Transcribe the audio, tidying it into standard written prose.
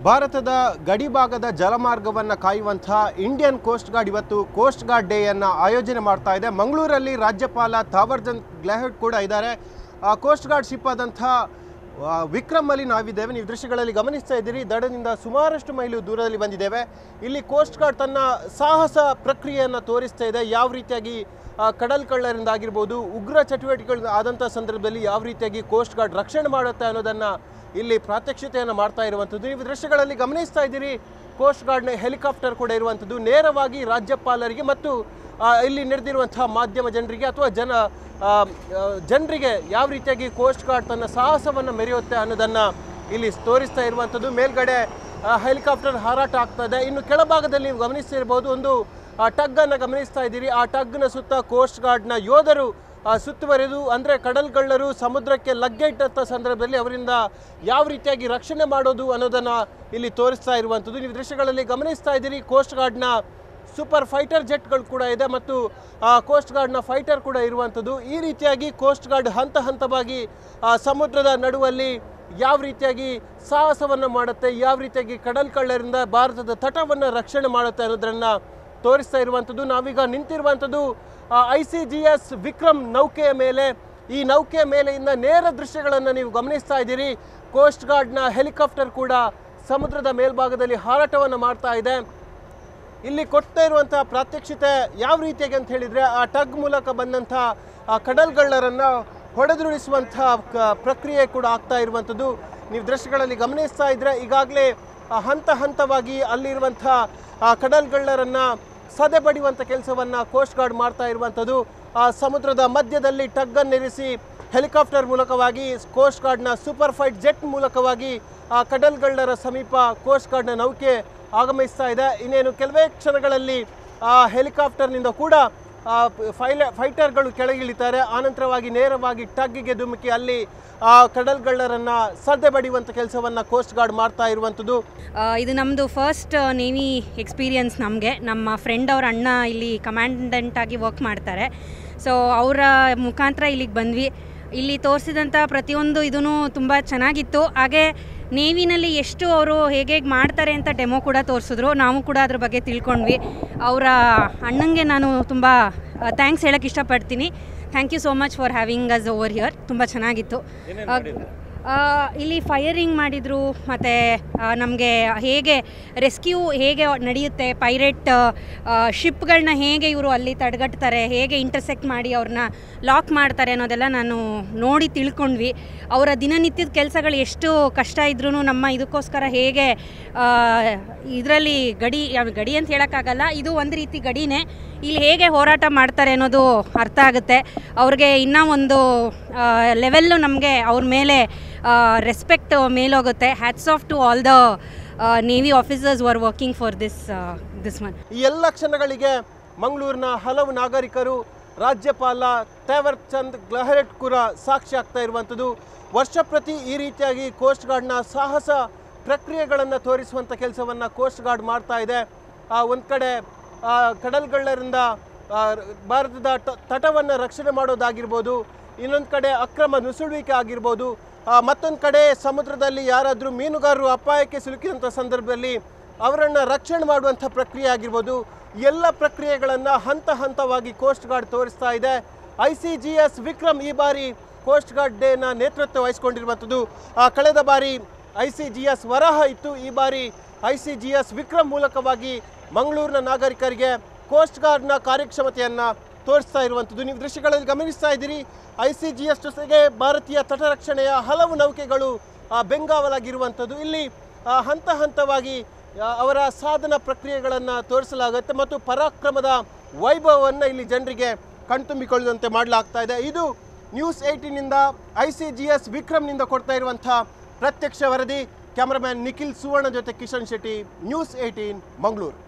ಭಾರತದ ಗಡಿಭಾಗದ ಜಲಮಾರ್ಗವನ್ನು ಕಾಯುವಂತಹ Indian coast guard ಇವತ್ತು ಕೋಸ್ಟ್ ಗಾರ್ಡ್ ಡೇಯನ್ನು ಆಯೋಜನೆ ಮಾಡ್ತಾ ಇದೆ. ಮಂಗಳೂರಲ್ಲಿ ರಾಜ್ಯಪಾಲ ಥಾವರ್ಚಂದ್ ಗೆಹ್ಲೋಟ್ ಕೂಡ ಇದ್ದಾರೆ. ಕೋಸ್ಟ್ ಗಾರ್ಡ್ ಶಿಪ್ ಆದಂಥ ವಿಕ್ರಮ್ ಅಲ್ಲಿ ನಾವಿದ್ದೇವೆ. ನೀವು ದೃಶ್ಯಗಳಲ್ಲಿ ಗಮನಿಸ್ತಾ ಇದ್ದೀರಿ, ದಡದಿಂದ ಸುಮಾರಷ್ಟು ಮೈಲು ದೂರದಲ್ಲಿ ಬಂದಿದ್ದೇವೆ. ಇಲ್ಲಿ ಕೋಸ್ಟ್ ಗಾರ್ಡ್ ತನ್ನ ಸಾಹಸ ಪ್ರಕ್ರಿಯೆಯನ್ನು ತೋರಿಸ್ತಾ ಇದೆ. ಯಾವ ರೀತಿಯಾಗಿ ಕಡಲ್ ಕಳ್ಳರಿಂದ ಆಗಿರ್ಬೋದು, ಉಗ್ರ ಚಟುವಟಿಕೆಗಳು ಆದಂಥ ಸಂದರ್ಭದಲ್ಲಿ ಯಾವ ರೀತಿಯಾಗಿ ಕೋಸ್ಟ್ ಗಾರ್ಡ್ ರಕ್ಷಣೆ ಮಾಡುತ್ತೆ ಅನ್ನೋದನ್ನು ಇಲ್ಲಿ ಪ್ರಾತ್ಯಕ್ಷಿತೆಯನ್ನು ಮಾಡ್ತಾ ಇರುವಂಥದ್ದು. ನೀವು ದೃಶ್ಯಗಳಲ್ಲಿ ಗಮನಿಸ್ತಾ ಇದ್ದೀರಿ, ಕೋಸ್ಟ್ ಗಾರ್ಡ್ನ ಹೆಲಿಕಾಪ್ಟರ್ ಕೂಡ ಇರುವಂಥದ್ದು. ನೇರವಾಗಿ ರಾಜ್ಯಪಾಲರಿಗೆ ಮತ್ತು ಇಲ್ಲಿ ನಡೆದಿರುವಂತಹ ಮಾಧ್ಯಮ ಜನರಿಗೆ ಅಥವಾ ಜನರಿಗೆ ಯಾವ ರೀತಿಯಾಗಿ ಕೋಸ್ಟ್ ಗಾರ್ಡ್ ತನ್ನ ಸಾಹಸವನ್ನು ಮೆರೆಯುತ್ತೆ ಅನ್ನೋದನ್ನು ಇಲ್ಲಿ ತೋರಿಸ್ತಾ ಇರುವಂಥದ್ದು. ಮೇಲ್ಗಡೆ ಹೆಲಿಕಾಪ್ಟರ್ ಹಾರಾಟ ಆಗ್ತಾ ಇದೆ. ಇನ್ನು ಕೆಳಭಾಗದಲ್ಲಿ ನೀವು ಗಮನಿಸ್ತಿರ್ಬೋದು, ಒಂದು ಟಗ್ಗನ್ನು ಗಮನಿಸ್ತಾ ಇದ್ದೀರಿ. ಆ ಟಗ್ನ ಸುತ್ತ ಕೋಸ್ಟ್ ಗಾರ್ಡ್ನ ಯೋಧರು ಸುತ್ತುವರೆದು, ಅಂದರೆ ಕಡಲ್ಗಳ್ಳರು ಸಮುದ್ರಕ್ಕೆ ಲಗ್ಗೆ ಇಟ್ಟಂಥ ಸಂದರ್ಭದಲ್ಲಿ ಅವರಿಂದ ಯಾವ ರೀತಿಯಾಗಿ ರಕ್ಷಣೆ ಮಾಡೋದು ಅನ್ನೋದನ್ನು ಇಲ್ಲಿ ತೋರಿಸ್ತಾ ಇರುವಂಥದ್ದು. ನೀವು ದೃಶ್ಯಗಳಲ್ಲಿ ಗಮನಿಸ್ತಾ ಇದ್ದೀರಿ, ಕೋಸ್ಟ್ ಗಾರ್ಡ್ನ ಸೂಪರ್ ಫೈಟರ್ ಜೆಟ್ಗಳು ಕೂಡ ಇದೆ ಮತ್ತು ಕೋಸ್ಟ್ ಗಾರ್ಡ್ನ ಫೈಟರ್ ಕೂಡ ಇರುವಂಥದ್ದು. ಈ ರೀತಿಯಾಗಿ ಕೋಸ್ಟ್ ಗಾರ್ಡ್ ಹಂತ ಹಂತವಾಗಿ ಸಮುದ್ರದ ನಡುವಲ್ಲಿ ಯಾವ ರೀತಿಯಾಗಿ ಸಾಹಸವನ್ನು ಮಾಡುತ್ತೆ, ಯಾವ ರೀತಿಯಾಗಿ ಕಡಲ್ ಕಳ್ಳರಿಂದ ಭಾರತದ ತಟವನ್ನು ರಕ್ಷಣೆ ಮಾಡುತ್ತೆ ಅನ್ನೋದನ್ನು ತೋರಿಸ್ತಾ ಇರುವಂಥದ್ದು. ನಾವೀಗ ನಿಂತಿರುವಂಥದ್ದು ICGS ವಿಕ್ರಮ್ ನೌಕೆಯ ಮೇಲೆ. ಈ ನೌಕೆಯ ಮೇಲೆಯಿಂದ ನೇರ ದೃಶ್ಯಗಳನ್ನು ನೀವು ಗಮನಿಸ್ತಾ ಇದ್ದೀರಿ. ಕೋಸ್ಟ್ ಗಾರ್ಡ್ನ ಹೆಲಿಕಾಪ್ಟರ್ ಕೂಡ ಸಮುದ್ರದ ಮೇಲ್ಭಾಗದಲ್ಲಿ ಹಾರಾಟವನ್ನು ಮಾಡ್ತಾ ಇದೆ. ಇಲ್ಲಿ ಕೊಡ್ತಾ ಇರುವಂಥ ಪ್ರಾತ್ಯಕ್ಷಿತೆ ಯಾವ ರೀತಿಯಾಗಿ ಅಂತ ಹೇಳಿದರೆ, ಆ ಟಗ್ ಮೂಲಕ ಬಂದಂಥ ಕಡಲ್ಗಳ್ಳರನ್ನು ಹೊಡೆದುರುಳಿಸುವಂಥ ಪ್ರಕ್ರಿಯೆ ಕೂಡ ಆಗ್ತಾ ಇರುವಂಥದ್ದು. ನೀವು ದೃಶ್ಯಗಳಲ್ಲಿ ಗಮನಿಸ್ತಾ ಇದ್ದರೆ, ಈಗಾಗಲೇ ಹಂತ ಹಂತವಾಗಿ ಅಲ್ಲಿರುವಂಥ ಕಡಲ್ಗಳ್ಳರನ್ನು ಸದೆ ಬಡಿಯುವಂಥ ಕೆಲಸವನ್ನು ಕೋಸ್ಟ್ ಗಾರ್ಡ್ ಮಾಡ್ತಾ ಇರುವಂಥದ್ದು. ಸಮುದ್ರದ ಮಧ್ಯದಲ್ಲಿ ಟಗ್ಗನ್ನಿರಿಸಿ ಹೆಲಿಕಾಪ್ಟರ್ ಮೂಲಕವಾಗಿ ಕೋಸ್ಟ್ ಗಾರ್ಡ್ನ ಸೂಪರ್ ಫೈಟ್ ಜೆಟ್ ಮೂಲಕವಾಗಿ ಕಡಲ್ಗಳ್ಳರ ಸಮೀಪ ಕೋಸ್ಟ್ ಗಾರ್ಡ್ನ ನೌಕೆ ಆಗಮಿಸ್ತಾ ಇದೆ. ಇನ್ನೇನು ಕೆಲವೇ ಕ್ಷಣಗಳಲ್ಲಿ ಹೆಲಿಕಾಪ್ಟರ್ನಿಂದ ಕೂಡ ಫೈಟರ್ಗಳು ಕೆಳಗಿಳಿತಾರೆ. ಆನಂತರವಾಗಿ ನೇರವಾಗಿ ಟಗ್ಗಿಗೆ ಧುಮುಕಿ ಅಲ್ಲಿ ಕಡಲ್ಗಳ್ಳರನ್ನು ಸದ್ದೆ ಬಡಿಯುವಂಥ ಕೆಲಸವನ್ನು ಕೋಸ್ಟ್ ಗಾರ್ಡ್ ಮಾಡ್ತಾ ಇರುವಂಥದ್ದು. ಇದು ನಮ್ಮದು ಫಸ್ಟ್ ನೇವಿ ಎಕ್ಸ್ಪೀರಿಯನ್ಸ್. ನಮ್ಮ ಫ್ರೆಂಡ್ ಅವ್ರ ಅಣ್ಣ ಇಲ್ಲಿ ಕಮಾಂಡೆಂಟ್ ಆಗಿ ವರ್ಕ್ ಮಾಡ್ತಾರೆ. ಸೊ ಅವರ ಮುಖಾಂತರ ಇಲ್ಲಿಗೆ ಬಂದ್ವಿ. ಇಲ್ಲಿ ತೋರಿಸಿದಂಥ ಪ್ರತಿಯೊಂದು ಇದೂ ತುಂಬ ಚೆನ್ನಾಗಿತ್ತು. ಹಾಗೆ ನೇವಿನಲ್ಲಿ ಎಷ್ಟು ಅವರು ಹೇಗೆ ಮಾಡ್ತಾರೆ ಅಂತ ಡೆಮೋ ಕೂಡ ತೋರಿಸಿದ್ರು. ನಾವು ಕೂಡ ಅದ್ರ ಬಗ್ಗೆ ತಿಳ್ಕೊಂಡ್ವಿ. ಅವರ ಅಣ್ಣಂಗೆ ನಾನು ತುಂಬ ಥ್ಯಾಂಕ್ಸ್ ಹೇಳೋಕ್ಕೆ ಇಷ್ಟಪಡ್ತೀನಿ. Thank you so much for having us over here. ತುಂಬ ಚೆನ್ನಾಗಿತ್ತು. ಇಲ್ಲಿ ಫೈರಿಂಗ್ ಮಾಡಿದರು ಮತ್ತು ನಮಗೆ ಹೇಗೆ ರೆಸ್ಕ್ಯೂ ಹೇಗೆ ನಡೆಯುತ್ತೆ, ಪೈರೇಟ್ ಶಿಪ್ಗಳನ್ನ ಹೇಗೆ ಇವರು ಅಲ್ಲಿ ತಡೆಗಟ್ತಾರೆ, ಹೇಗೆ ಇಂಟರ್ಸೆಕ್ಟ್ ಮಾಡಿ ಅವ್ರನ್ನ ಲಾಕ್ ಮಾಡ್ತಾರೆ ಅನ್ನೋದೆಲ್ಲ ನಾನು ನೋಡಿ ತಿಳ್ಕೊಂಡ್ವಿ. ಅವರ ದಿನನಿತ್ಯದ ಕೆಲಸಗಳು ಎಷ್ಟು ಕಷ್ಟ ಇದ್ರೂ ನಮ್ಮ ಇದಕ್ಕೋಸ್ಕರ ಹೇಗೆ ಇದರಲ್ಲಿ ಗಡಿ ಅಂತ ಹೇಳೋಕ್ಕಾಗಲ್ಲ, ಇದು ಒಂದು ರೀತಿ ಗಡಿನೇ, ಇಲ್ಲಿ ಹೇಗೆ ಹೋರಾಟ ಮಾಡ್ತಾರೆ ಅನ್ನೋದು ಅರ್ಥ ಆಗುತ್ತೆ. ಅವ್ರಿಗೆ ಇನ್ನೂ ಒಂದು ಲೆವೆಲ್ಲು ನಮಗೆ ಅವ್ರ ಮೇಲೆ ರೆಸ್ಪೆಕ್ಟ್ ಮೇಲೋಗುತ್ತೆ. Hats off to all the navy officers ವರ್ ವರ್ಕಿಂಗ್ ಫಾರ್ ದಿಸ್ ಒನ್. ಈ ಎಲ್ಲ ಕ್ಷಣಗಳಿಗೆ ಮಂಗಳೂರಿನ ಹಲವು ನಾಗರಿಕರು, ರಾಜ್ಯಪಾಲ ಥಾವರ್ಚಂದ್ ಗೆಹ್ಲೋಟ್ ಕೂಡ ಸಾಕ್ಷಿ ಆಗ್ತಾ ಇರುವಂಥದ್ದು. ವರ್ಷ ಪ್ರತಿ ಈ ರೀತಿಯಾಗಿ ಕೋಸ್ಟ್ ಗಾರ್ಡ್ನ ಸಾಹಸ ಪ್ರಕ್ರಿಯೆಗಳನ್ನು ತೋರಿಸುವಂಥ ಕೆಲಸವನ್ನು ಕೋಸ್ಟ್ ಗಾರ್ಡ್ ಮಾಡ್ತಾ ಇದೆ. ಒಂದು ಕಡೆ ಕಡಲ್ಗಳ್ಳರಿಂದ ಭಾರತದ ತಟವನ್ನು ರಕ್ಷಣೆ ಮಾಡೋದಾಗಿರ್ಬೋದು, ಇನ್ನೊಂದು ಕಡೆ ಅಕ್ರಮ ನುಸುಳುವಿಕೆ ಆಗಿರ್ಬೋದು, ಮತ್ತೊಂದು ಕಡೆ ಸಮುದ್ರದಲ್ಲಿ ಯಾರಾದರೂ ಮೀನುಗಾರರು ಅಪಾಯಕ್ಕೆ ಸಿಲುಕಿದಂಥ ಸಂದರ್ಭದಲ್ಲಿ ಅವರನ್ನು ರಕ್ಷಣೆ ಮಾಡುವಂಥ ಪ್ರಕ್ರಿಯೆ ಆಗಿರ್ಬೋದು. ಎಲ್ಲ ಪ್ರಕ್ರಿಯೆಗಳನ್ನು ಹಂತ ಹಂತವಾಗಿ ಕೋಸ್ಟ್ ಗಾರ್ಡ್ ತೋರಿಸ್ತಾ ಇದೆ. ICGS ವಿಕ್ರಮ್ ಈ ಬಾರಿ ಕೋಸ್ಟ್ ಗಾರ್ಡ್ ಡೇನ ನೇತೃತ್ವ ವಹಿಸಿಕೊಂಡಿರುವಂಥದ್ದು. ಕಳೆದ ಬಾರಿ ICGS ವರಾಹ ಇತ್ತು. ಈ ಬಾರಿ ICGS ವಿಕ್ರಮ್ ಮೂಲಕವಾಗಿ ಮಂಗಳೂರಿನ ನಾಗರಿಕರಿಗೆ ಕೋಸ್ಟ್ ಗಾರ್ಡ್ನ ಕಾರ್ಯಕ್ಷಮತೆಯನ್ನು ತೋರಿಸ್ತಾ ಇರುವಂಥದ್ದು. ನೀವು ದೃಶ್ಯಗಳಲ್ಲಿ ಗಮನಿಸ್ತಾ ಇದ್ದೀರಿ, ICGS ಜೊತೆಗೆ ಭಾರತೀಯ ತಟರಕ್ಷಣೆಯ ಹಲವು ನೌಕೆಗಳು ಬೆಂಗಾವಲಾಗಿರುವಂಥದ್ದು. ಇಲ್ಲಿ ಹಂತ ಹಂತವಾಗಿ ಅವರ ಸಾಧನ ಪ್ರಕ್ರಿಯೆಗಳನ್ನು ತೋರಿಸಲಾಗುತ್ತೆ ಮತ್ತು ಪರಾಕ್ರಮದ ವೈಭವವನ್ನು ಇಲ್ಲಿ ಜನರಿಗೆ ಕಣ್ತುಂಬಿಕೊಳ್ಳುವಂತೆ ಮಾಡಲಾಗ್ತಾ ಇದೆ. ಇದು ನ್ಯೂಸ್ 18ನಿಂದ ICGS ವಿಕ್ರಮ್ನಿಂದ ಕೊಡ್ತಾ ಇರುವಂಥ ಪ್ರತ್ಯಕ್ಷ ವರದಿ. ಕ್ಯಾಮರಾಮ್ಯಾನ್ ನಿಖಿಲ್ ಸುವರ್ಣ ಜೊತೆ ಕಿಶನ್ ಶೆಟ್ಟಿ, ನ್ಯೂಸ್ 18 ಮಂಗಳೂರು.